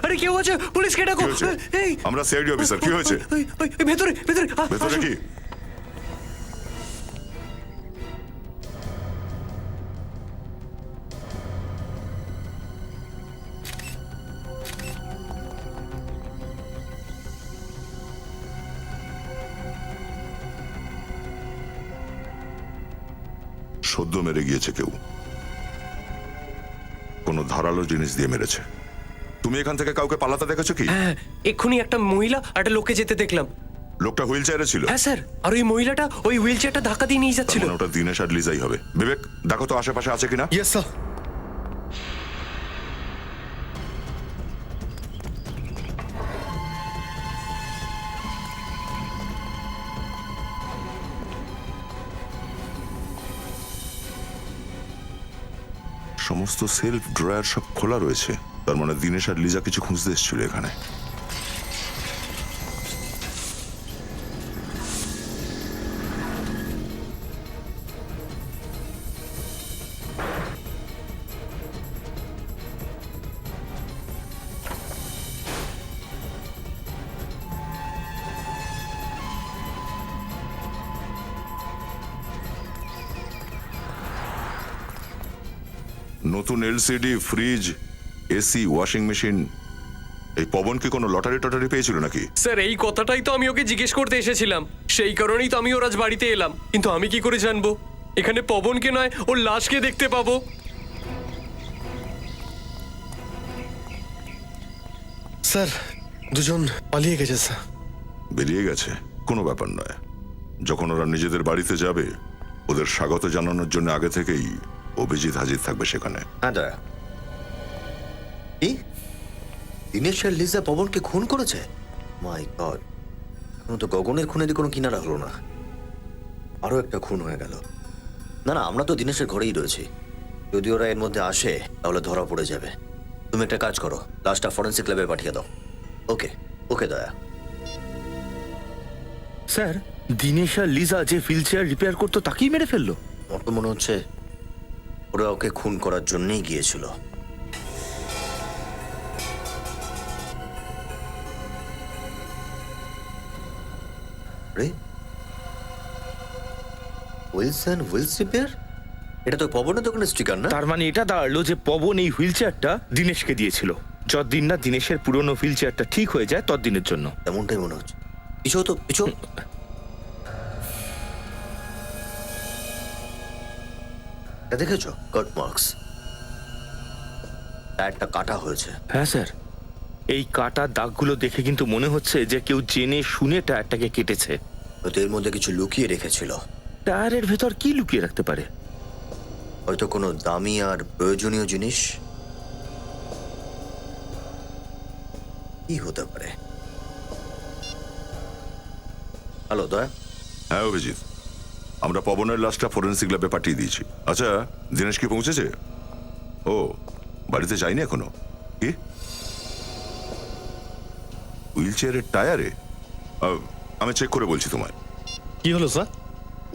[SPEAKER 5] আরে কেউ আছে? পুলিশকে ডাকো।
[SPEAKER 12] কি হয়েছে?
[SPEAKER 5] এই
[SPEAKER 12] আমরা সিআইডি অফিসার, কি হয়েছে?
[SPEAKER 5] ওই ভেতরে ভেতরে
[SPEAKER 12] ভেতরে কি? সদ্য মেরে গিয়েছে কেউ, কোনো ধারালো জিনিস দিয়ে মেরেছে। তুমি এখান থেকে কাউকে পালাতে দেখেছো কি?
[SPEAKER 5] হ্যাঁ, এক্ষুনি একটা মহিলা আর একটা লোককে যেতে দেখলাম।
[SPEAKER 12] লোকটা হুইল চেয়ারে ছিল?
[SPEAKER 5] হ্যাঁ স্যার, আর ওই মহিলাটা ওই হুইল চেয়ারটা ধাক্কা দিয়ে নিয়ে যাচ্ছিল।
[SPEAKER 12] তার মানে ওটা দিনেশ আর লিজাই হবে। বিবেক, দেখো তো আশেপাশে আছে কিনা।
[SPEAKER 7] Yes sir.
[SPEAKER 12] সমস্ত সেলফ ড্রয়ার সব খোলা রয়েছে, তার মানে দিনেশ আর লিজা কিছু খুঁজতে এসেছিল এখানে। নতুন LCD, fridge, AC, washing machine, এই পবন কি কোনো লটারি টটারি পেয়েছিল নাকি?
[SPEAKER 5] স্যার, এই কথাটাই তো আমি ওকে জিজ্ঞেস করতে এসেছিলাম। সেই কারণেই তো আমি ওর আজ বাড়িতে এলাম। কিন্তু আমি কি করে জানবো এখানে পবনকে নয় ওর লাশকে দেখতে পাবো?
[SPEAKER 7] স্যার, দুজন পালিয়ে গেছে স্যার।
[SPEAKER 12] বেরিয়ে গেছে, কোনো ব্যাপার নয়। যখন ওরা নিজেদের বাড়িতে যাবে, ওদের স্বাগত জানানোর জন্য আগে থেকেই অভিজিৎ হাজির থাকবে সেখানে।
[SPEAKER 10] হ্যাঁ দয়া। কি দিনেশ আর লিজা পবনকে খুন করেছে? মাই গড, এখনো তো গগনের খুনেরই কোনো কিনারা হলো না। আরো একটা খুন হয়ে গেল। না না, আমরা তো দিনেশের ঘরেই রয়েছি। যদি ওরা এর মধ্যে আসে তাহলে ধরা পড়ে যাবে। তুমি একটা কাজ করো, লাশটা ফরেন্সিক ল্যাবে পাঠিয়ে দাও। ওকে ওকে দয়া।
[SPEAKER 6] স্যার, দিনেশ আর লিজা যে হুইল চেয়ার রিপেয়ার করতো তাকেই মেরে ফেললো?
[SPEAKER 10] আমার তো মনে হচ্ছে ওরা ওকে খুন করার জন্যই গিয়েছিল। উইলসন হুইলস রিপেয়ার, এটা তো পবনের দোকানের স্টিকার না?
[SPEAKER 6] তার মানে এটা দাঁড়ালো যে পবন এই হুইল চেয়ারটা দিনেশকে দিয়েছিল, যতদিন না দিনেশের পুরনো হুইল চেয়ারটা ঠিক হয়ে যায় ততদিনের জন্য।
[SPEAKER 10] এমনটাই মনে হচ্ছে। পিছু তো পিছু। দেখেছো কাট মার্কস, টায়ারটা কাটা হয়েছে।
[SPEAKER 6] হ্যাঁ স্যার, এই কাটা দাগগুলো দেখে কিন্তু মনে হচ্ছে যে কেউ জেনে শুনে টায়ারটাকে কেটেছে।
[SPEAKER 10] হয়তো এর মধ্যে কিছু লুকিয়ে রেখেছিল।
[SPEAKER 6] টায়ারের ভেতর কি লুকিয়ে রাখতে পারে?
[SPEAKER 10] হয়তো কোনো দামি আর প্রয়োজনীয় জিনিস। কি হতে পারে? হ্যালো দয়া।
[SPEAKER 12] হ্যাঁ অভিজিৎ, আমরা পবনের লাশটা ফরেন্সিক ল্যাবে পাঠিয়ে দিয়েছি। আচ্ছা, দিনেশ কি পৌঁছেছে? ও বাড়িতে যায়নি এখনো? কি হুইল চেয়ারের টায়ারে? আমি চেক করে বলছি তোমায়।
[SPEAKER 7] কি হলো স্যার?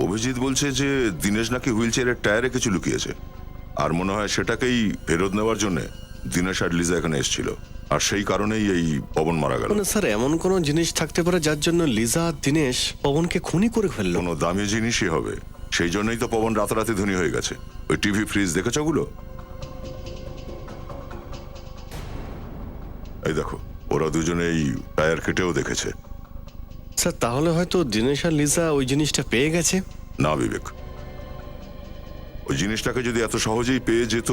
[SPEAKER 12] অভিজিৎ বলছে যে দিনেশ নাকি হুইল চেয়ারের টায়ারে কিছু লুকিয়েছে, আর মনে হয় সেটাকেই ফেরত নেওয়ার জন্য দিনেশ আর লিজা এখানে এসেছিল আর সেই কারণেই এই পবন মারা গেল।
[SPEAKER 7] মানে স্যার এমন কোনো জিনিস থাকতে পারে যার জন্য লিজা আর দিনেশ পবনকে খুনি করে ফেললো?
[SPEAKER 12] কোনো দামি জিনিসই হবে, সেই জন্যই তো পবন রাতারাতি ধনী হয়ে গেছে। ওই টিভি ফ্রিজ দেখেছ ওগুলো? এই দেখো, ওরা দুজনেই টায়ার কেটেও দেখেছে।
[SPEAKER 7] স্যার তাহলে হয়তো দিনেশ আর লিজা ওই জিনিসটা পেয়ে গেছে।
[SPEAKER 12] না বিবেক, ওই জিনিসটাকে যদি এত সহজেই পেয়ে যেত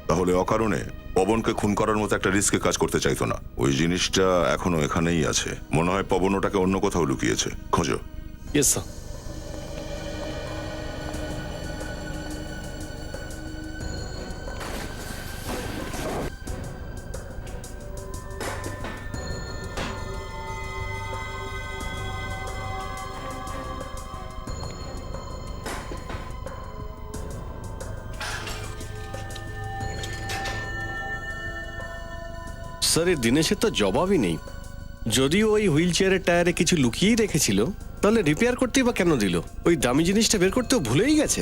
[SPEAKER 12] তাহলে অকারণে পবনকে খুন করার মতো একটা রিস্কে কাজ করতে চাইতো না। ওই জিনিসটা এখনো এখানেই আছে। মনে হয় পবন ওটাকে অন্য কোথাও লুকিয়েছে। খোঁজো।
[SPEAKER 7] Yes sir. স্যার এই দিনেশের তো জবাবই নেই। যদিও ওই হুইল চেয়ারের টায়ারে কিছু লুকিয়েই রেখেছিল, তাহলে রিপেয়ার করতেই বা কেন দিল? ওই দামি জিনিসটা বের করতেও ভুলেই গেছে।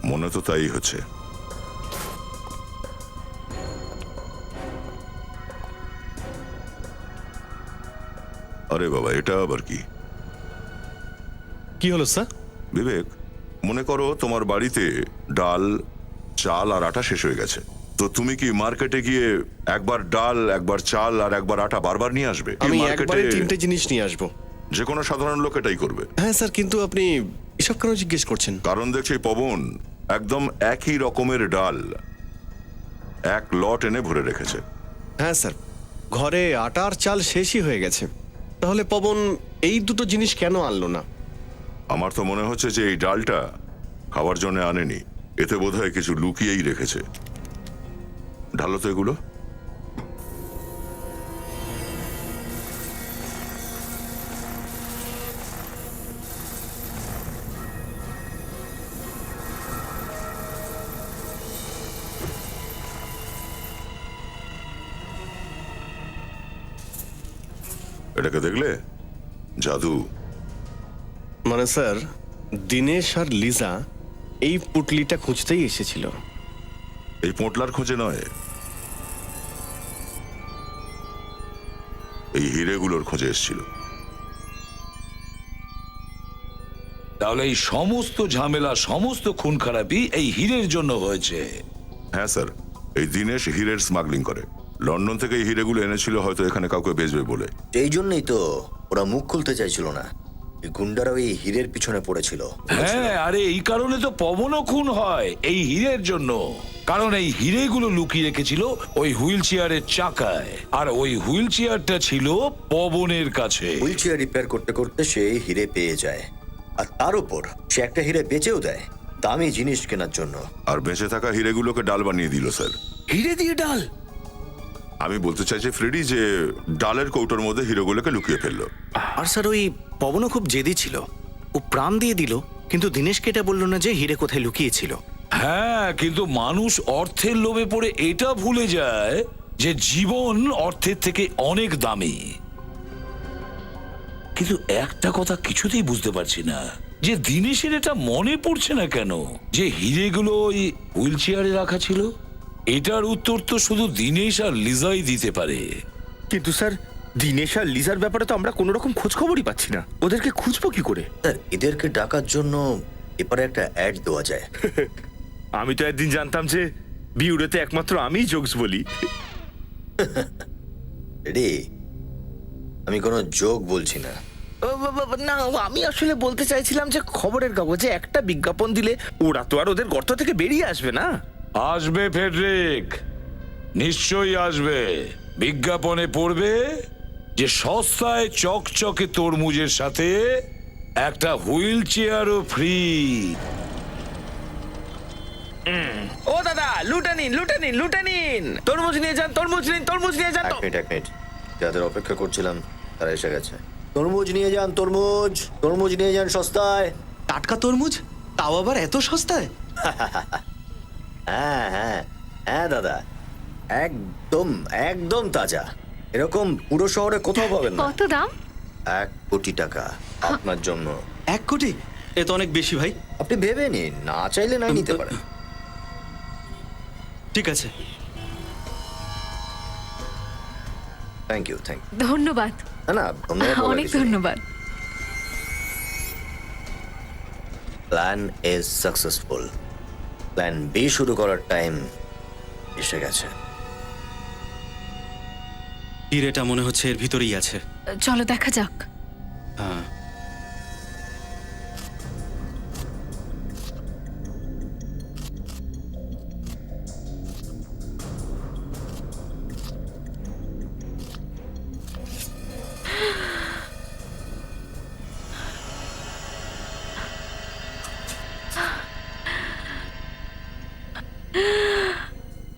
[SPEAKER 12] মনে তো তাই হচ্ছে। আরে বাবা, এটা আবার কি?
[SPEAKER 7] কি হলো স্যার?
[SPEAKER 12] বিবেক, মনে করো তোমার বাড়িতে ডাল, চাল আর আটা শেষ হয়ে গেছে, তো তুমি কি মার্কেটে গিয়ে একবার ডাল, একবার চাল আর একবার আটা বারবার নিয়ে আসবে?
[SPEAKER 7] আমি
[SPEAKER 12] মার্কেটে
[SPEAKER 7] একবারে তিনটে জিনিস নিয়ে আসবো।
[SPEAKER 12] যে কোনো সাধারণ লোক এটাই করবে।
[SPEAKER 7] হ্যাঁ স্যার, কিন্তু আপনি এসব কেন জিজ্ঞেস করছেন?
[SPEAKER 12] কারণ দেখছি পবন একদম একই রকমের ডাল এক লট এনে ভরে রেখেছে।
[SPEAKER 7] হ্যাঁ স্যার, ঘরে আটা আর চাল শেষই হয়ে গেছে। তাহলে পবন এই দুটো জিনিস কেন আনলো না?
[SPEAKER 12] আমার তো মনে হচ্ছে যে এই ডালটা খাওয়ার জন্য আনেনি, এতে বোধহয় কিছু লুকিয়েই রেখেছে। ঢালো তো এগুলো। এটাকে দেখলে? জাদু।
[SPEAKER 7] মানে স্যার, দিনেশ আর লিজা এই পুটলিটা খুঁজতেই এসেছিল।
[SPEAKER 12] এই পোঁটলার খোঁজে নয়, এই হিরেগুলোর খোঁজে এসেছিল।
[SPEAKER 8] তাহলে এই সমস্ত ঝামেলা, সমস্ত খুন খারাপি এই হীরের জন্য হয়েছে?
[SPEAKER 12] হ্যাঁ স্যার, এই দিনেশ হীরের স্মাগলিং করে। লন্ডন থেকে এই হিরেগুলো এনেছিল হয়তো এখানে কাউকে বেচবে বলে।
[SPEAKER 10] এই জন্যই তো ওরা মুখ খুলতে চাইছিল না। এই গুন্ডারা ওই হীরের পিছনে পড়েছিল।
[SPEAKER 8] হ্যাঁ, আরে এই কারণে তো পবনও খুন হয়, এই হীরের জন্য। কারণ এই হীরেগুলো লুকিয়ে রেখেছিল ওই হুইল চেয়ারের চাকায়, আর ওই হুইল চেয়ারটা ছিল পবনের কাছে।
[SPEAKER 10] হুইল চেয়ার রিপেয়ার করতে করতে সে হিরে পেয়ে যায়, আর তার উপর সে একটা হিরে বেচেও দেয় দামি জিনিস কেনার জন্য।
[SPEAKER 12] আর বেঁচে থাকা হিরেগুলোকে ডাল বানিয়ে দিল স্যার।
[SPEAKER 6] হিরে দিয়ে ডাল?
[SPEAKER 12] আমি বলতে চাইছি ফ্রেডি যে ডালের কৌটোর মধ্যে হিরেগুলোকে লুকিয়ে ফেললো।
[SPEAKER 6] আর স্যার ওই পবনও খুব জেদি ছিল, ও প্রাণ দিয়ে দিল, কিন্তু দিনেশকে এটা বললো না যে হিরে কোথায় লুকিয়েছিল।
[SPEAKER 8] হ্যাঁ, কিন্তু মানুষ অর্থের লোভে পড়ে এটা ভুলে যায় যে জীবন অর্থের থেকে অনেক দামি। কিন্তু একটা কথা কিছুতেই বুঝতে পারছি না, যে দিনেশের এটা মনে পড়ছে না কেন যে হিরেগুলো ওই হুইল চেয়ারে রাখা ছিল। এটার উত্তর তো শুধু দিনেশ আর লিজাই দিতে পারে।
[SPEAKER 6] কিন্তু স্যার, দিনেশ আর লিজার ব্যাপারে তো আমরা কোনো রকম খোঁজ খবরই পাচ্ছি না। ওদেরকে খুঁজবো কি করে?
[SPEAKER 10] স্যার, এদেরকে ডাকার জন্য এপারে একটা অ্যাড দেওয়া যায়।
[SPEAKER 6] আমি তো একদিন জানতাম যে বিউরেতে একমাত্র আমিই জোকস বলি।
[SPEAKER 10] রে, আমি কোনো জোক বলছি না।
[SPEAKER 6] না, আমি আসলে বলতে চাইছিলাম যে খবরের কাগজে একটা বিজ্ঞাপন দিলে ওরা তো আর ওদের গর্ত থেকে বেরিয়ে আসবে না।
[SPEAKER 8] আসবে ফেডরিক, নিশ্চয়ই আসবে। বিজ্ঞাপনে পড়বে যে সস্তায় চকচকে তরমুজের সাথে একটা হুইল চেয়ারও ফ্রি।
[SPEAKER 6] ও দাদা, লুটে নিন, লুটে নিন, লুটে নিন, তরমুজ নিয়ে যান, তরমুজ নিন, তরমুজ নিয়ে যান।
[SPEAKER 10] এক মিনিট, যাদের অপেক্ষা করছিলাম তারা এসে গেছে। তরমুজ নিয়ে যান, তরমুজ, তরমুজ নিয়ে যান সস্তায়।
[SPEAKER 6] টাটকা তরমুজ, তাও আবার এত সস্তায়?
[SPEAKER 10] হ্যাঁ হ্যাঁ হ্যাঁ দাদা, একদম একদম তাজা। এরকম পুরো শহরে কোথাও পাবেন না।
[SPEAKER 11] কত দাম?
[SPEAKER 10] 1 কোটি টাকা আপনার জন্য।
[SPEAKER 6] 1 কোটি? এ তো অনেক বেশি ভাই।
[SPEAKER 10] আপনি ভেবে নিন, না চাইলে নাই নিতে পারেন।
[SPEAKER 6] ঠিক আছে।
[SPEAKER 10] থ্যাংক ইউ
[SPEAKER 11] ধন্যবাদ।
[SPEAKER 10] না না ধন্যবাদ বলার
[SPEAKER 11] অনেক
[SPEAKER 10] কিছু নেই।
[SPEAKER 11] ধন্যবাদ।
[SPEAKER 10] Plan is successful. Plan B শুরু করার টাইম এসে গেছে।
[SPEAKER 2] হিরেটা মনে হচ্ছে এর ভিতরেই আছে।
[SPEAKER 11] চলো দেখা যাক।
[SPEAKER 2] হ্যাঁ।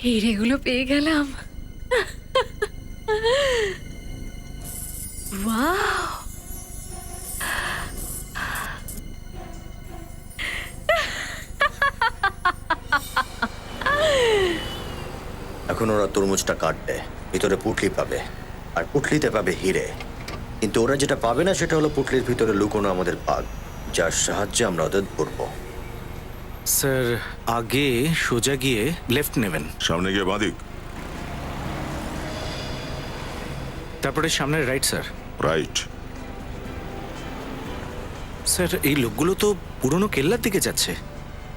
[SPEAKER 11] হিরেগুলো পেয়ে গেলাম। ওয়াও,
[SPEAKER 10] এখন ওরা তরমুজটা কাটবে, ভিতরে পুটলি পাবে, আর পুটলিতে পাবে হিরে। কিন্তু ওরা যেটা পাবে না সেটা হলো পুটলির ভিতরে লুকোনো আমাদের বাঘ, যার সাহায্যে আমরা ওদের ধরবো।
[SPEAKER 6] স্যার আগে সোজা গিয়ে লেফট নেবেন,
[SPEAKER 12] সামনে গিয়ে বাঁদিক।
[SPEAKER 6] তারপরে সামনে রাইট স্যার।
[SPEAKER 12] রাইট।
[SPEAKER 6] স্যার এই লোকগুলো তো পুরনো কেল্লার দিকে যাচ্ছে।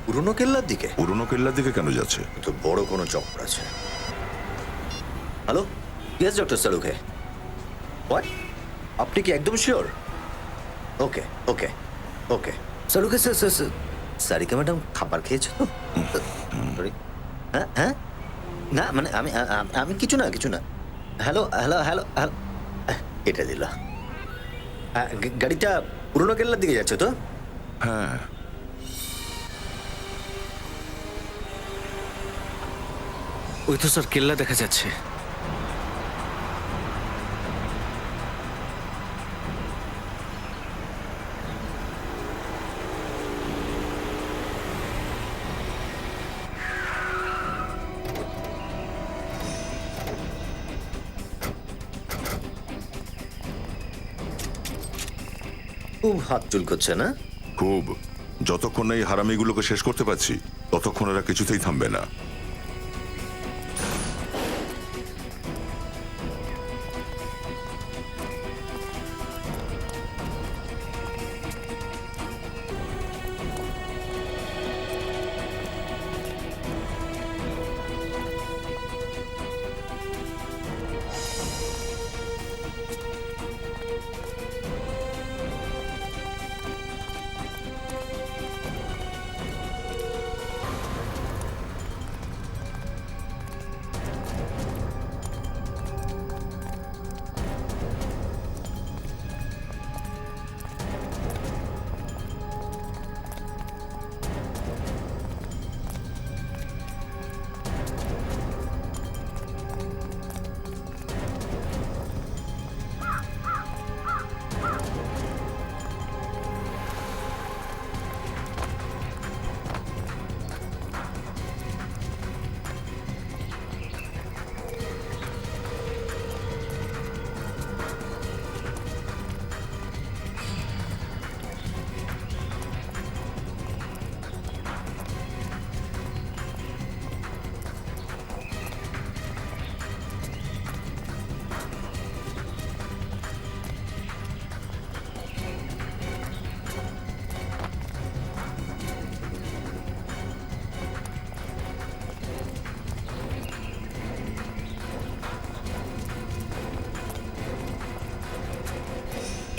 [SPEAKER 10] পুরনো কেল্লার দিকে?
[SPEAKER 12] পুরনো কেল্লার দিকে কেন যাচ্ছে?
[SPEAKER 10] তো বড় কোনো চক্র আছে। Hello, yes doctor Saluke. What? আপনি কি একদম sure? Okay okay okay Saluke sir sir sir Sarika madam খাবার খেয়েছো তো? সরি। হ্যাঁ হ্যাঁ না মানে আমি আমি কিছু না। হ্যালো হ্যালো হ্যালো হ্যালো, এটা দিল। গাড়িটা পুরনো কেল্লার দিকে যাচ্ছে তো?
[SPEAKER 12] হ্যাঁ।
[SPEAKER 6] ওই তো স্যার কেল্লা দেখা যাচ্ছে।
[SPEAKER 10] খুব হাত চুলকোচ্ছে না?
[SPEAKER 12] খুব। যতক্ষণ না এই হারামিগুলোকে শেষ করতে পারছি ততক্ষণ এরা কিছুতেই থামবে না।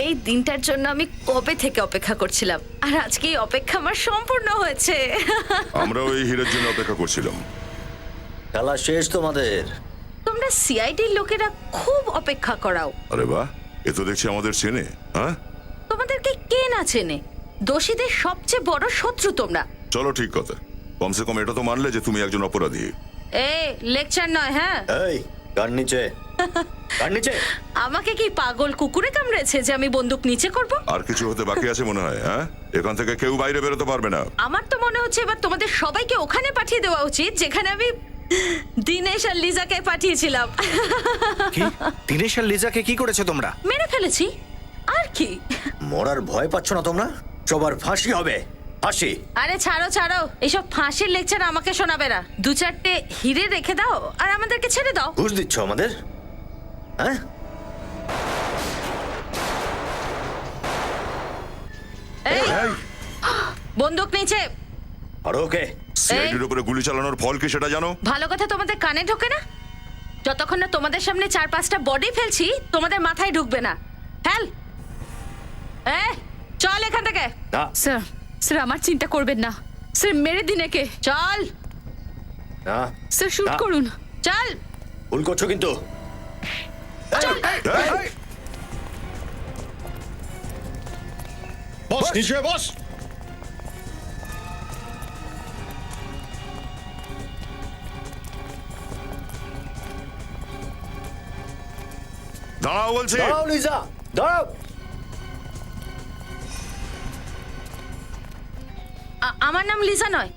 [SPEAKER 4] এই দিনটার জন্য আমি কবে থেকে অপেক্ষা করছিলাম, আর আজকে এই অপেক্ষা আমার সম্পূর্ণ হয়েছে।
[SPEAKER 12] আমরাও এই হীরের জন্য অপেক্ষা করছিলাম।
[SPEAKER 10] খেলা শেষ তোমাদের।
[SPEAKER 4] তোমরা সিআইডির লোকেরা খুব অপেক্ষা করাও।
[SPEAKER 12] আরে বাহ, এ তো দেখছি আমাদের চেনে। হ্যাঁ,
[SPEAKER 4] তোমাদেরকে কে না চেনে? দোষীদের সবচেয়ে বড় শত্রু তোমরা।
[SPEAKER 12] চলো ঠিক কথা, কমসে কম এটা তো মানলে যে তুমি একজন অপরাধী।
[SPEAKER 4] লেকচার নয়। হ্যাঁ,
[SPEAKER 10] এই গান নিচে, গান নিচে।
[SPEAKER 4] আমাকে কি পাগল কুকুরে কামড়েছে যে আমি বন্দুক নিচে করব?
[SPEAKER 12] আর কিছু হতে বাকি আছে মনে হয়? হ্যাঁ, এখান থেকে কেউ বাইরে বেরোতে পারবে না।
[SPEAKER 4] আমার তো মনে হচ্ছে এবার তোমাদের সবাইকে ওখানে পাঠিয়ে দেওয়া উচিত যেখানে আমি দিনেশ আর লিজাকে পাঠিয়েছিলাম।
[SPEAKER 6] কি? দিনেশ আর লিজাকে কি করেছো তোমরা?
[SPEAKER 4] মেরে ফেলেছি। আর কি?
[SPEAKER 10] মরার ভয় পাচ্ছ না তোমরা? সবার ফাঁসি হবে, ফাঁসি।
[SPEAKER 4] আরে ছাড়ো ছাড়ো, এইসব ফাঁসির লেকচার আমাকে শোনাবে না। দু চারটে হিরে রেখে দাও আর আমাদেরকে ছেড়ে দাও।
[SPEAKER 10] ঘুষ দিচ্ছ আমাদের? হ্যাঁ,
[SPEAKER 4] এই বন্দুক নিচে।
[SPEAKER 10] আর ওকে
[SPEAKER 12] সিআইডির উপরে গুলি চালানোর ফল কি সেটা জানো?
[SPEAKER 4] ভালো কথা তোমাদের কানে ঢোকে না? যতক্ষণ না তোমাদের সামনে 4-5টা বডি ফেলছি তোমাদের মাথায় ঢুকবে না। ফেল। চল এখান থেকে।
[SPEAKER 11] স্যার স্যার আমার চিন্তা করবেন না, স্যার মেরে দিন একে।
[SPEAKER 4] চল।
[SPEAKER 10] না
[SPEAKER 11] স্যার শুট
[SPEAKER 10] না।
[SPEAKER 11] করুন।
[SPEAKER 4] চল।
[SPEAKER 10] ভুল করছো কিন্তু।
[SPEAKER 7] বস নিচে বস।
[SPEAKER 12] দাঁড়াও বলছি।
[SPEAKER 10] দাঁড়াও লিজা, দাঁড়াও।
[SPEAKER 4] আমার নাম লিজা নয়,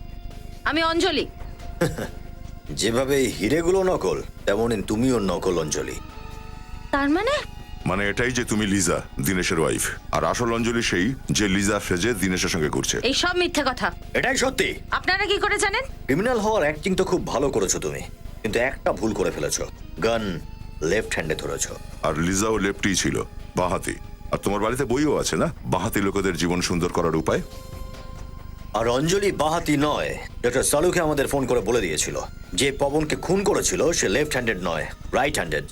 [SPEAKER 4] আমি অঞ্জলি।
[SPEAKER 10] যেভাবে এই হিরেগুলো নকল, তেমনই তুমিও নকল অঞ্জলি।
[SPEAKER 4] তার মানে
[SPEAKER 12] মানে এটাই যে তুমি লিজা, দীনেশের ওয়াইফ, আর আসল অঞ্জলি সেই যে লিজা সেজে দীনেশের সঙ্গে ঘুরছে।
[SPEAKER 4] এই সব মিথ্যে কথা।
[SPEAKER 10] এটাই সত্যি।
[SPEAKER 4] আপনারা কি করে জানেন?
[SPEAKER 10] ক্রিমিনাল হওয়ার অ্যাক্টিং তো খুব ভালো করেছো তুমি, কিন্তু একটা ভুল করে ফেলেছো। গান লেফট হ্যান্ডে ধরেছো।
[SPEAKER 12] আর লিজাও লেফটি ছিল, বাঁহাতি। আর তোমার বাড়িতে বইও আছে না, বাঁহাতি লোকেদের জীবন সুন্দর করার উপায়।
[SPEAKER 10] আর অঞ্জলি বাঁহাতি নয়, ডক্টর সালুকে আমাদের ফোন করে বলে দিয়েছিল যে পবনকে খুন করেছিল সে লেফট হ্যান্ডেড নয়, রাইট হ্যান্ডেড।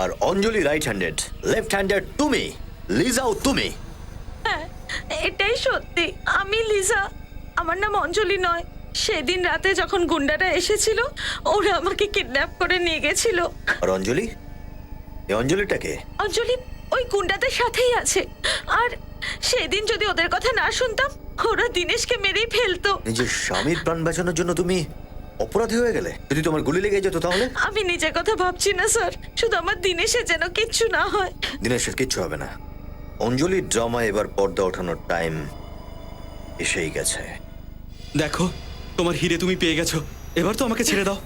[SPEAKER 10] আর অঞ্জলি রাইট হ্যান্ডেড, লেফট হ্যান্ডেড তুমি, লিজাও তুমি।
[SPEAKER 4] এটাই সত্যি, আমি লিজা। আমার নাম অঞ্জলি নয়। সেদিন রাতে যখন গুন্ডারা এসেছিল ওরা আমাকে কিডন্যাপ করে নিয়ে গেছিল।
[SPEAKER 10] আর অঞ্জলি, এই অঞ্জলিটাকে?
[SPEAKER 4] অঞ্জলি ওই গুন্ডাদের সাথেই আছে। আর সেদিন যদি ওদের কথা না শুনতাম ওরা দিনেশকে মেরেই ফেলতো।
[SPEAKER 10] নিজের স্বামীর প্রাণ বাঁচানোর জন্য তুমি অপরাধী হয়ে গেলে? যদি তোমার গুলি লেগে যেত তাহলে?
[SPEAKER 4] আমি নিজের কথা ভাবছি না স্যার, শুধু আমার দিনেশের যেন কিচ্ছু না হয়।
[SPEAKER 10] দিনেশের কিচ্ছু হবে না। অঞ্জলির ড্রামা এবার পর্দা ওঠানোর টাইম এসেই গেছে।
[SPEAKER 2] দেখো, তোমার হিরে তুমি পেয়ে গেছো, এবার তো আমাকে ছেড়ে দাও।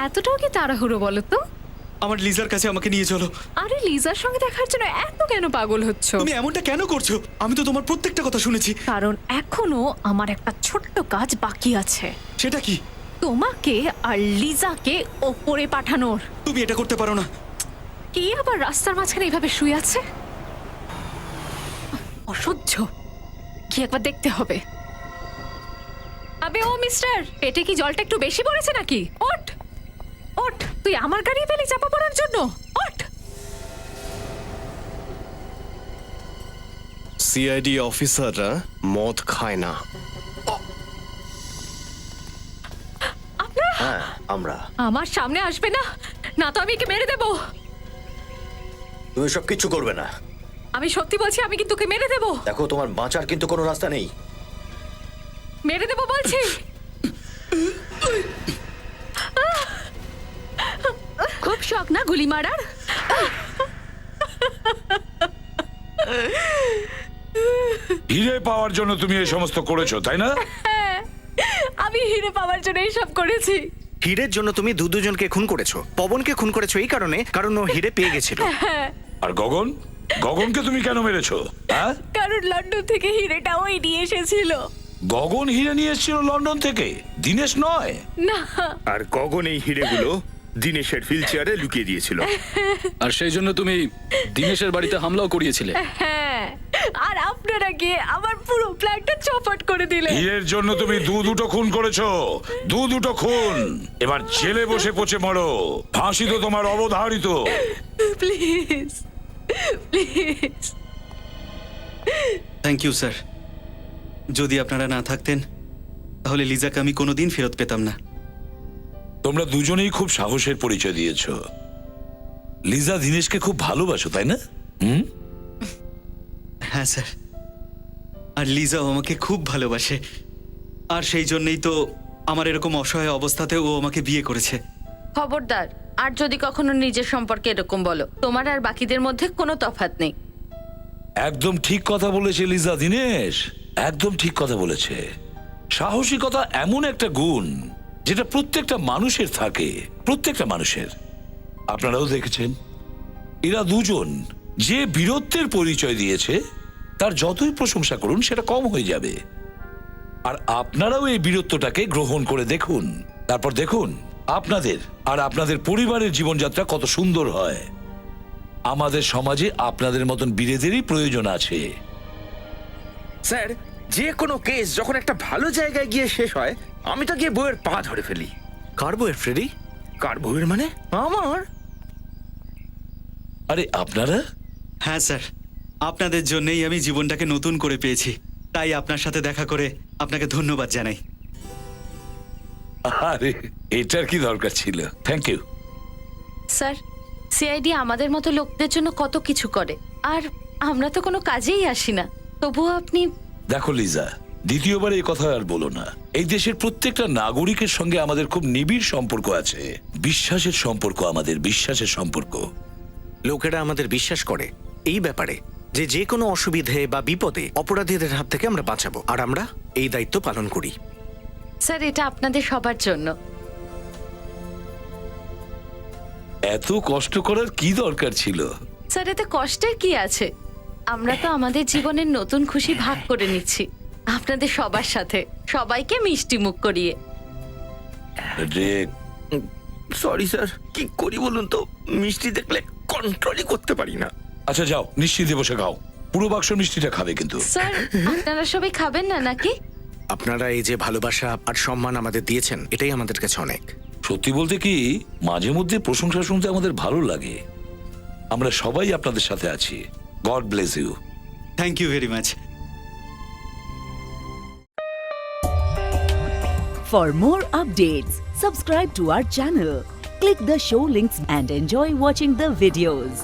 [SPEAKER 11] এতটাও কি তাড়াহুড়ো বলো তো?
[SPEAKER 2] আমার লিজার কাছে আমাকে নিয়ে চলো।
[SPEAKER 11] আরে লিজার সঙ্গে দেখার জন্য এত কেন পাগল হচ্ছ?
[SPEAKER 2] তুমি এমনটা কেন করছো? আমি তো তোমার প্রত্যেকটা কথা শুনেছি।
[SPEAKER 11] কারণ এখনো আমার একটা ছোট্ট কাজ বাকি আছে।
[SPEAKER 2] সেটা কি?
[SPEAKER 11] তোমাকে আর লিজাকে ওপরে পাঠানোর।
[SPEAKER 2] তুমি এটা করতে পারো না।
[SPEAKER 11] কি আবার রাস্তার মাঝখানে এইভাবে শুয়ে আছে? অসহ্য। কি একবার দেখতে হবে। আবে ও মিস্টার, পেটে কি জলটা একটু বেশি পড়েছে নাকি? ওঠ ওঠ, তুই আমার গাড়ি পেলি চাপা পড়ার জন্য? ওঠ।
[SPEAKER 7] সিআইডি অফিসাররা মদ খায় না।
[SPEAKER 10] হ্যাঁ, আমরা।
[SPEAKER 11] আমার সামনে আসবে না, না তো আমি একে মেরে দেব।
[SPEAKER 10] তুমি সব কিচ্ছু করবে না।
[SPEAKER 11] আমি সত্যি বলছি, আমি কিন্তু ওকে মেরে দেব।
[SPEAKER 10] দেখো, তোমার বাঁচার কিন্তু কোনো রাস্তা নেই।
[SPEAKER 11] মেরে দেব বলছি। খুব শখ না গুলি মারার?
[SPEAKER 8] হিরে পাওয়ার জন্য তুমি এই সমস্ত করেছো, তাই না?
[SPEAKER 11] আমি হিরে পাওয়ার জন্য এইসব করেছি।
[SPEAKER 6] হিরের জন্য তুমি দুজনকে খুন করেছো। পবনকে খুন করেছো এই কারণে, কারণ ও হিরে পেয়ে গেছিল।
[SPEAKER 8] আর গগনকে তুমি কেন মেরেছো? হ্যাঁ,
[SPEAKER 11] কারণ লন্ডন থেকে হিরেটা ওই নিয়ে এসেছিল।
[SPEAKER 8] গগন হিরে নিয়ে এসেছিল লন্ডন থেকে, দিনেশ নয়।
[SPEAKER 11] না,
[SPEAKER 6] আর গগন এই হিরেগুলো দিনেশের হুইল চেয়ারে লুকিয়ে দিয়েছিল।
[SPEAKER 9] আর সেই জন্য তুমি দিনেশের বাড়িতে হামলাও করিয়েছিলে।
[SPEAKER 11] হ্যাঁ, আর আপনারা গিয়ে আমার পুরো প্ল্যানটা চৌপাট করে দিলে।
[SPEAKER 8] হিরের জন্য তুমি দুটো খুন করেছো, দুটো খুন। এবার জেলে বসে পচে মরো, ফাঁসি তো তোমার অবধারিত।
[SPEAKER 11] Please please.
[SPEAKER 2] Thank you sir. যদি আপনারা না থাকতেন তাহলে লিজাকে আমি কোনোদিন ফেরত পেতাম না।
[SPEAKER 8] তোমরা দুজনেই খুব সাহসের পরিচয় দিয়েছো। লিজা দিনেশকে খুব ভালোবাসো, তাই না?
[SPEAKER 2] হ্যাঁ স্যার, আর লিজাও আমাকে খুব ভালোবাসে। আর সেই জন্যই তো আমার এরকম অসহায় অবস্থাতেও ও আমাকে বিয়ে করেছে।
[SPEAKER 4] খবরদার, আর যদি কখনো নিজের সম্পর্কে এরকম বলো, তোমার আর বাকিদের মধ্যে কোনো তফাৎ নেই।
[SPEAKER 8] একদম ঠিক কথা বলেছে লিজা, দিনেশ একদম ঠিক কথা বলেছে। সাহসিকতা এমন একটা গুণ যেটা প্রত্যেকটা মানুষের থাকে, প্রত্যেকটা মানুষের। আপনারাও দেখেছেন, এরা দুজন যে বীরত্বের পরিচয় দিয়েছে তার যতই প্রশংসা করুন সেটা কম হয়ে যাবে। আর আপনারাও এই বীরত্বটাকে গ্রহণ করে দেখুন, তারপর দেখুন আপনাদের আর আপনাদের পরিবারের জীবনযাত্রা কত সুন্দর হয়। আমাদের সমাজে আপনাদের মতন বীরেদেরই প্রয়োজন আছে।
[SPEAKER 6] স্যার যে কোনো কেস যখন একটা ভালো জায়গায় গিয়ে শেষ হয় আমি তো গিয়ে বইয়ের পা ধরে ফেলি।
[SPEAKER 5] কার বইয়ের ফ্রেডি?
[SPEAKER 6] কার বইয়ের মানে? আমার।
[SPEAKER 8] আরে আপনারা
[SPEAKER 2] হ্যাঁ স্যার, আপনাদের জন্যই আমি জীবনটাকে নতুন করে পেয়েছি, তাই আপনার সাথে দেখা করে আপনাকে ধন্যবাদ জানাই।
[SPEAKER 8] আরে এটার কি দরকার ছিল? Thank you.
[SPEAKER 4] স্যার, সিআইডি আমাদের মতো লোকদের জন্য কত কিছু করে, আর আমরা তো কোনো কাজেই আসি না, তবুও আপনি।
[SPEAKER 8] দেখো লিজা, দ্বিতীয়বার এই কথা আর বলো না। এই দেশের প্রত্যেকটা নাগরিকের সঙ্গে আমাদের খুব নিবিড় সম্পর্ক আছে, বিশ্বাসের সম্পর্ক, আমাদের বিশ্বাসের সম্পর্ক।
[SPEAKER 6] লোকেরা আমাদের বিশ্বাস করে এই ব্যাপারে যে যে কোনো অসুবিধে বা বিপদে অপরাধীদের হাত থেকে আমরা বাঁচাবো, আর আমরা এই দায়িত্ব পালন করি।
[SPEAKER 4] স্যার, এটা আপনাদের সবার জন্য।
[SPEAKER 8] এত কষ্ট করার কি দরকার ছিল?
[SPEAKER 4] স্যার, এতে কষ্টের কি আছে? আমরা তো আমাদের জীবনের নতুন খুশি ভাগ করে নিচ্ছি আপনাদের সবার সাথে, সবাইকে মিষ্টি মুখ করিয়ে।
[SPEAKER 6] সরি স্যার, কি করি বলুন তো, মিষ্টি দেখলে কন্ট্রোলই করতে পারি না।
[SPEAKER 8] আচ্ছা যাও, নিশ্চিন্তে বসে খাও। পুরো বাক্স মিষ্টিটা খাবে কিন্তু।
[SPEAKER 4] স্যার, আপনারা সবাই খাবেন না নাকি?
[SPEAKER 6] আপনারা এই যে ভালোবাসা আর সম্মান আমাদের দিয়েছেন, এটাই আমাদের কাছে অনেক।
[SPEAKER 8] সত্যি বলতে কি, মাঝে মধ্যে প্রশংসা শুনতে আমাদের ভালো লাগে। আমরা সবাই আপনাদের সাথে আছি। God bless you.
[SPEAKER 2] Thank you very much.
[SPEAKER 15] For more updates, subscribe to our channel, click the show links and enjoy watching the videos.